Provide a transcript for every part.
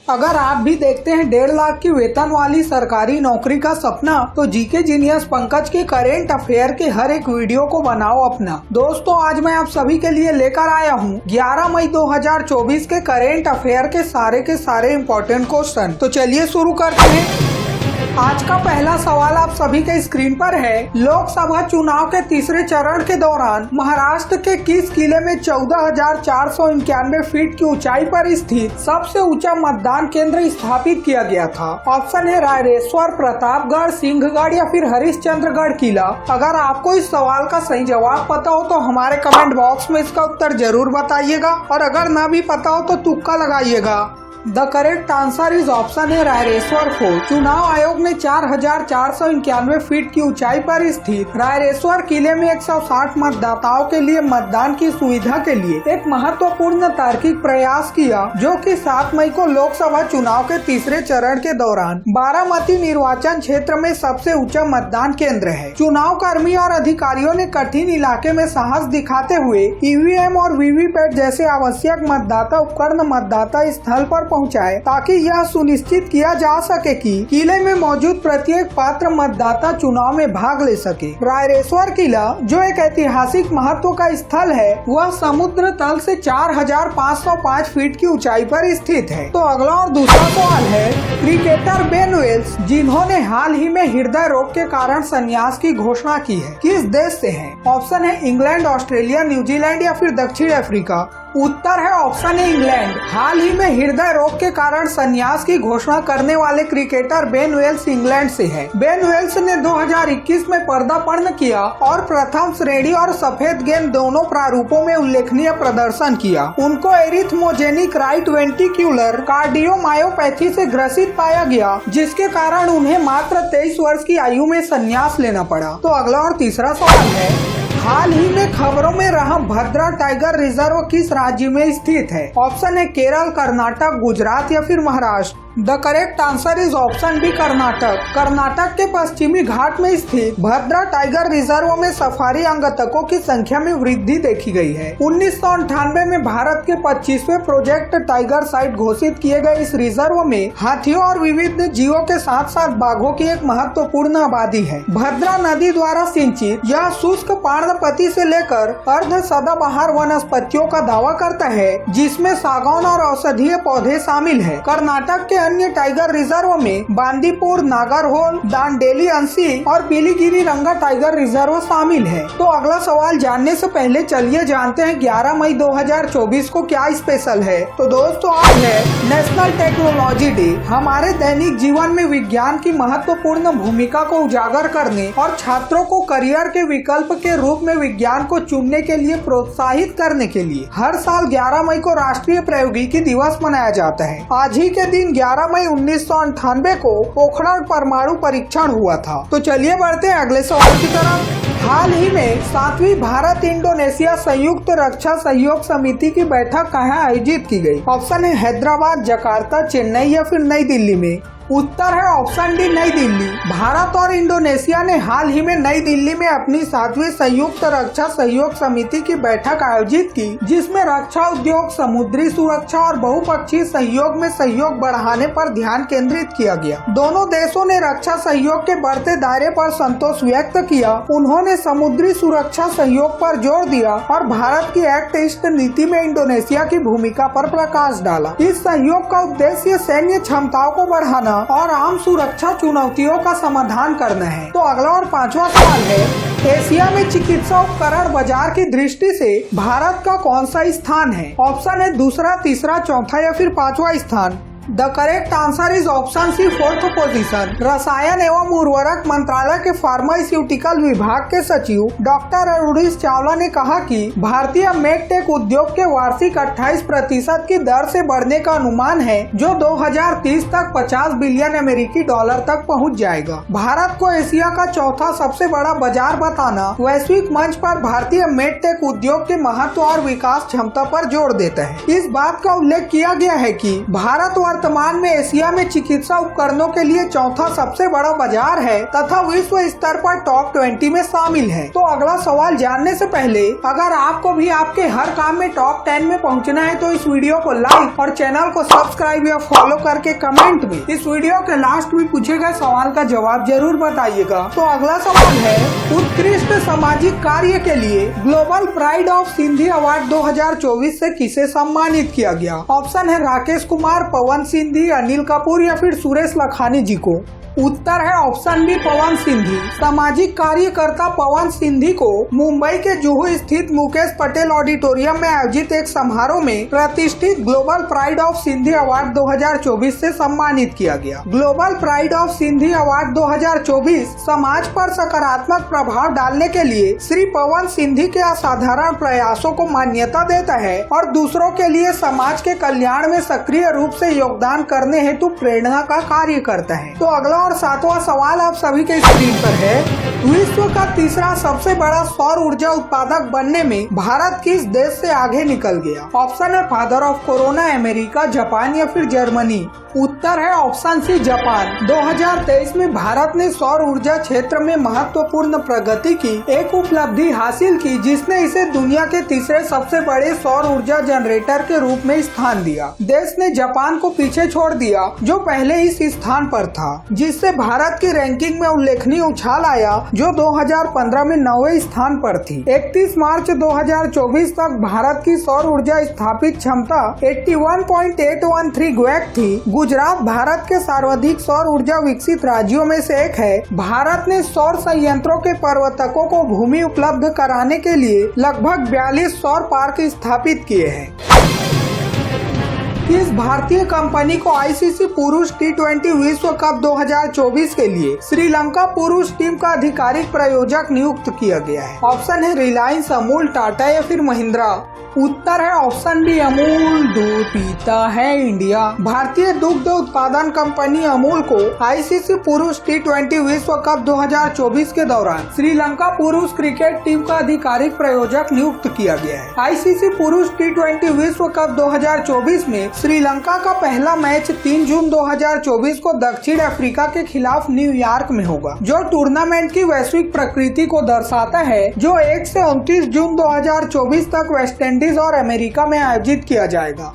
अगर आप भी देखते हैं 1.5 लाख की वेतन वाली सरकारी नौकरी का सपना, तो जीके जीनियस पंकज के करेंट अफेयर के हर एक वीडियो को बनाओ अपना। दोस्तों, आज मैं आप सभी के लिए लेकर आया हूं 11 मई 2024 के करेंट अफेयर के सारे इम्पोर्टेंट क्वेश्चन। तो चलिए शुरू करते हैं। आज का पहला सवाल आप सभी के स्क्रीन पर है। लोकसभा चुनाव के तीसरे चरण के दौरान महाराष्ट्र के किस किले में 14,491 फीट की ऊंचाई पर स्थित सबसे ऊंचा मतदान केंद्र स्थापित किया गया था? ऑप्शन है रायरेश्वर, प्रतापगढ़, सिंहगढ़ या फिर हरिश्चंद्रगढ़ किला। अगर आपको इस सवाल का सही जवाब पता हो तो हमारे कमेंट बॉक्स में इसका उत्तर जरूर बताइएगा, और अगर ना भी पता हो तो तुक्का लगाइएगा। The correct answer is option है रायरेश्वर फोर्ट। चुनाव आयोग ने 4,491 फीट की ऊंचाई पर स्थित रायरेश्वर किले में 160 मतदाताओं के लिए मतदान की सुविधा के लिए एक महत्वपूर्ण तार्किक प्रयास किया, जो कि 7 मई को लोकसभा चुनाव के तीसरे चरण के दौरान बारामती निर्वाचन क्षेत्र में सबसे ऊंचा मतदान केंद्र है। चुनाव कर्मी और अधिकारियों ने कठिन इलाके में साहस दिखाते हुए ईवीएम और वीवीपैट जैसे आवश्यक मतदाता उपकरण मतदाता स्थल पर पहुंचाए, ताकि यह सुनिश्चित किया जा सके कि किले में मौजूद प्रत्येक पात्र मतदाता चुनाव में भाग ले सके। रायरेश्वर किला, जो एक ऐतिहासिक महत्व का स्थल है, वह समुद्र तल से 4,505 फीट की ऊंचाई पर स्थित है। तो अगला और दूसरा सवाल है, क्रिकेटर बेन विल्स, जिन्होंने हाल ही में हृदय रोग के कारण संन्यास की घोषणा की है, किस देश से है? ऑप्शन है इंग्लैंड, ऑस्ट्रेलिया, न्यूजीलैंड या फिर दक्षिण अफ्रीका। उत्तर है ऑप्शन है इंग्लैंड। हाल ही में हृदय रोग के कारण संन्यास की घोषणा करने वाले क्रिकेटर बेन विल्स इंग्लैंड से है। बेन विल्स ने 2021 में पदार्पण किया और प्रथम श्रेणी और सफेद गेंद दोनों प्रारूपों में उल्लेखनीय प्रदर्शन किया। उनको एरिथ्मोजेनिक राइट वेंट्रिक्युलर कार्डियोमायोपैथी से ग्रसित पाया गया, जिसके कारण उन्हें मात्र 23 वर्ष की आयु में संन्यास लेना पड़ा। तो अगला और तीसरा सवाल है, हाल ही में खबरों में रहा भद्रा टाइगर रिजर्व किस राज्य में स्थित है? ऑप्शन है केरल, कर्नाटक, गुजरात या फिर Maharashtra. The correct answer is option B, Karnataka. Karnataka के पश्चिमी घाट में स्थित भद्रा टाइगर रिजर्व में सफारी अंगतकों की संख्या में वृद्धि देखी गई है। 1998 में भारत के 25वें प्रोजेक्ट टाइगर साइट घोषित किए गए इस रिजर्व में हाथियों और विविध जीवों के साथ साथ बाघों की एक महत्वपूर्ण आबादी है। भद्रा नदी द्वारा सिंचित यह शुष्क पर्णपति से लेकर अर्ध सदाबहार वनस्पतियों का दावा करता है, जिसमें सागौन और औषधीय पौधे शामिल है। कर्नाटक के अन्य टाइगर रिजर्व में बांदीपुर, नागरहोल, दांडेली अंशी और पीलीगिरी रंगा टाइगर रिजर्व शामिल है। तो अगला सवाल जानने से पहले चलिए जानते हैं 11 मई 2024 को क्या स्पेशल है। तो दोस्तों, आज है नेशनल टेक्नोलॉजी डे। हमारे दैनिक जीवन में विज्ञान की महत्वपूर्ण भूमिका को उजागर करने और छात्रों को करियर के विकल्प के रूप में विज्ञान को चुनने के लिए प्रोत्साहित करने के लिए हर साल 11 मई को राष्ट्रीय प्रौद्योगिकी दिवस मनाया जाता है। आज ही के दिन 11 मई 1998 को पोखरण परमाणु परीक्षण हुआ था। तो चलिए बढ़ते हैं अगले सवाल की तरफ। हाल ही में 7वीं भारत इंडोनेशिया संयुक्त रक्षा सहयोग समिति की बैठक कहाँ आयोजित की गई? ऑप्शन है हैदराबाद, जकार्ता, चेन्नई या फिर नई दिल्ली में। उत्तर है ऑप्शन डी, नई दिल्ली। भारत और इंडोनेशिया ने हाल ही में नई दिल्ली में अपनी 7वीं संयुक्त रक्षा सहयोग समिति की बैठक आयोजित की, जिसमें रक्षा उद्योग, समुद्री सुरक्षा और बहुपक्षीय सहयोग में सहयोग बढ़ाने पर ध्यान केंद्रित किया गया। दोनों देशों ने रक्षा सहयोग के बढ़ते दायरे पर संतोष व्यक्त किया। उन्होंने समुद्री सुरक्षा सहयोग पर जोर दिया और भारत की एक्ट ईस्ट नीति में इंडोनेशिया की भूमिका पर प्रकाश डाला। इस सहयोग का उद्देश्य सैन्य क्षमताओं को बढ़ाना और आम सुरक्षा चुनौतियों का समाधान करना है। तो अगला और पांचवा सवाल है, एशिया में चिकित्सा उपकरण बाजार की दृष्टि से भारत का कौन सा स्थान है? ऑप्शन है दूसरा, तीसरा, चौथा या फिर पांचवा स्थान। The correct answer is option C, 4th position. रसायन एवं उर्वरक मंत्रालय के फार्मास्यूटिकल विभाग के सचिव डॉक्टर अरुणीश चावला ने कहा कि भारतीय मेडटेक उद्योग के वार्षिक 28% की दर से बढ़ने का अनुमान है, जो 2030 तक 50 बिलियन अमेरिकी डॉलर तक पहुंच जाएगा। भारत को एशिया का चौथा सबसे बड़ा बाजार बताना वैश्विक मंच पर भारतीय मेडटेक उद्योग के महत्व और विकास क्षमता पर जोर देता है। इस बात का उल्लेख किया गया है कि भारत व वर्तमान में एशिया में चिकित्सा उपकरणों के लिए चौथा सबसे बड़ा बाजार है तथा विश्व स्तर पर टॉप 20 में शामिल है। तो अगला सवाल जानने से पहले अगर आपको भी आपके हर काम में टॉप 10 में पहुंचना है तो इस वीडियो को लाइक और चैनल को सब्सक्राइब या फॉलो करके कमेंट में इस वीडियो के लास्ट में पूछे गए सवाल का जवाब जरूर बताइएगा। तो अगला सवाल है, उत्कृष्ट सामाजिक कार्य के लिए global pride of Sindhi award 2024 से किसे सम्मानित किया गया? ऑप्शन है राकेश कुमार, पवन सिंधी, अनिल कपूर या फिर सुरेश लखानी जी को। उत्तर है ऑप्शन बी पवन सिंधी। सामाजिक कार्यकर्ता पवन सिंधी को मुंबई के जुहू स्थित मुकेश पटेल ऑडिटोरियम में आयोजित एक समारोह में प्रतिष्ठित global pride of Sindhi award 2024 से सम्मानित किया गया। Global pride of Sindhi award 2024 समाज पर सकारात्मक प्रभाव डालने के लिए श्री पवन सिंधी के असाधारण प्रयासों को मान्यता देता है और दूसरों के लिए समाज के कल्याण में सक्रिय रूप से योगदान करने हेतु प्रेरणा का कार्य करता है। तो अगला और सातवां सवाल आप सभी के स्क्रीन पर है, विश्व का तीसरा सबसे बड़ा सौर ऊर्जा उत्पादक बनने में भारत किस देश से आगे निकल गया? ऑप्शन है father of corona, America, Japan या फिर जर्मनी। उत्तर है ऑप्शन सी जापान। 2023 में भारत ने सौर ऊर्जा क्षेत्र में महत्वपूर्ण प्रगति की एक उपलब्धि हासिल की जिसने इसे दुनिया के तीसरे सबसे बड़े सौर ऊर्जा जनरेटर के रूप में स्थान दिया। देश ने जापान को पीछे छोड़ दिया जो पहले इस स्थान पर था, जिससे भारत की रैंकिंग में उल्लेखनीय उछाल आया जो 2015 में 9वें स्थान पर थी। 31 मार्च 2024 तक भारत की सौर ऊर्जा स्थापित क्षमता 81.813 GW थी। गुजरात भारत के सर्वाधिक सौर ऊर्जा विकसित राज्यों में से एक है। भारत ने सौर संयंत्रों के प्रवर्तकों को भूमि उपलब्ध कराने के लिए लगभग 42 सौर पार्क स्थापित किए हैं। इस भारतीय कंपनी को आईसीसी पुरुष T20 विश्व कप 2024 के लिए श्रीलंका पुरुष टीम का आधिकारिक प्रायोजक नियुक्त किया गया है। ऑप्शन है रिलायंस, अमूल, टाटा या फिर महिंद्रा। उत्तर है ऑप्शन बी अमूल। दूध पीता है इंडिया। भारतीय दुग्ध उत्पादन कंपनी अमूल को आईसीसी पुरुष T20 विश्व कप 2024 के दौरान श्रीलंका पुरुष क्रिकेट टीम का आधिकारिक प्रायोजक नियुक्त किया गया है। आईसीसी पुरुष T20 विश्व कप 2024 में श्रीलंका का पहला मैच 3 जून 2024 को दक्षिण अफ्रीका के खिलाफ न्यूयॉर्क में होगा, जो टूर्नामेंट की वैश्विक प्रकृति को दर्शाता है, जो 1 से 29 जून 2024 तक वेस्ट इंडीज और अमेरिका में आयोजित किया जाएगा।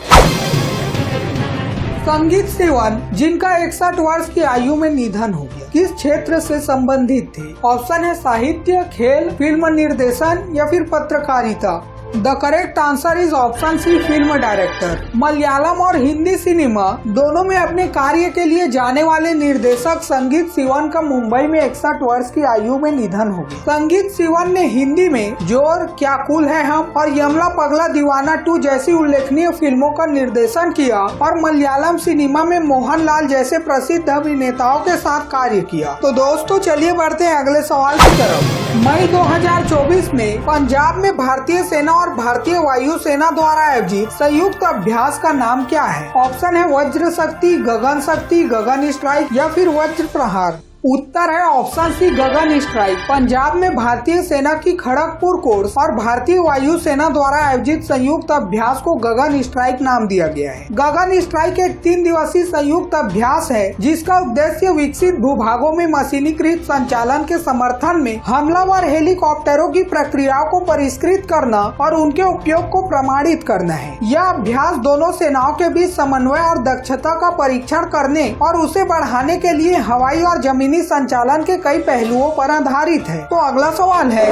संगीत सिवन जिनका 61 वर्ष की आयु में निधन हो गया, किस क्षेत्र से संबंधित थे? ऑप्शन है साहित्य, खेल, फिल्म निर्देशन या फिर पत्रकारिता। The correct answer is option C film director. Malayalam और हिंदी सिनेमा दोनों में अपने कार्य के लिए जाने वाले निर्देशक संगीत सिवन का मुंबई में 61 वर्ष की आयु में निधन हो गया। संगीत सिवन ने हिंदी में जोर, क्या कूल है हम और यमला पगला दीवाना 2 जैसी उल्लेखनीय फिल्मों का निर्देशन किया और मलयालम सिनेमा में मोहनलाल जैसे प्रसिद्ध अभिनेताओं के साथ कार्य किया। तो दोस्तों चलिए बढ़ते हैं अगले सवाल की तरफ। मई 2024 में पंजाब में भारतीय सेना और भारतीय वायु सेना द्वारा आयोजित संयुक्त अभ्यास का नाम क्या है? ऑप्शन है वज्र शक्ति, गगन शक्ति, गगन स्ट्राइक या फिर वज्र प्रहार। उत्तर है ऑप्शन सी गगन स्ट्राइक। पंजाब में भारतीय सेना की खड़गपुर कोर्स और भारतीय वायु सेना द्वारा आयोजित संयुक्त अभ्यास को गगन स्ट्राइक नाम दिया गया है। गगन स्ट्राइक एक 3 दिवसीय संयुक्त अभ्यास है जिसका उद्देश्य विकसित भूभागों में मशीनीकृत संचालन के समर्थन में हमलावर हेलीकॉप्टरों की प्रक्रियाओं को परिष्कृत करना और उनके उपयोग को प्रमाणित करना है। यह अभ्यास दोनों सेनाओं के बीच समन्वय और दक्षता का परीक्षण करने और उसे बढ़ाने के लिए हवाई और जमीनी संचालन के कई पहलुओं पर आधारित है। तो अगला सवाल है,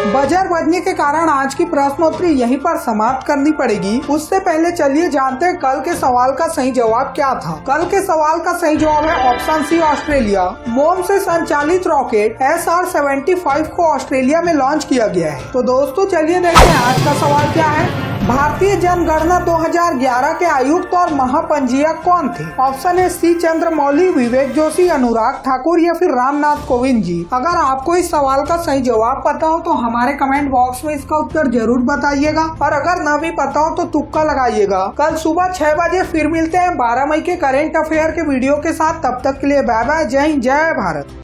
बजर बजने के कारण आज की प्रश्नोत्तरी यहीं पर समाप्त करनी पड़ेगी। उससे पहले चलिए जानते हैं कल के सवाल का सही जवाब क्या था। कल के सवाल का सही जवाब है ऑप्शन सी ऑस्ट्रेलिया। मोम से संचालित रॉकेट SR-75 को ऑस्ट्रेलिया में लॉन्च किया गया है। तो दोस्तों चलिए देखते हैं आज का सवाल क्या है। भारतीय जनगणना 2011 के आयुक्त और महापंजीयक कौन थे? ऑप्शन है सी चंद्रमौली, विवेक जोशी, अनुराग ठाकुर या फिर रामनाथ कोविंद जी। अगर आपको इस सवाल का सही जवाब पता हो तो हमारे कमेंट बॉक्स में इसका उत्तर जरूर बताइएगा और अगर ना भी पता हो तो तुक्का लगाइएगा। कल सुबह 6 बजे फिर मिलते हैं 12 मई के करेंट अफेयर के वीडियो के साथ। तब तक के लिए बाय बाय, जय हिंद, जय भारत।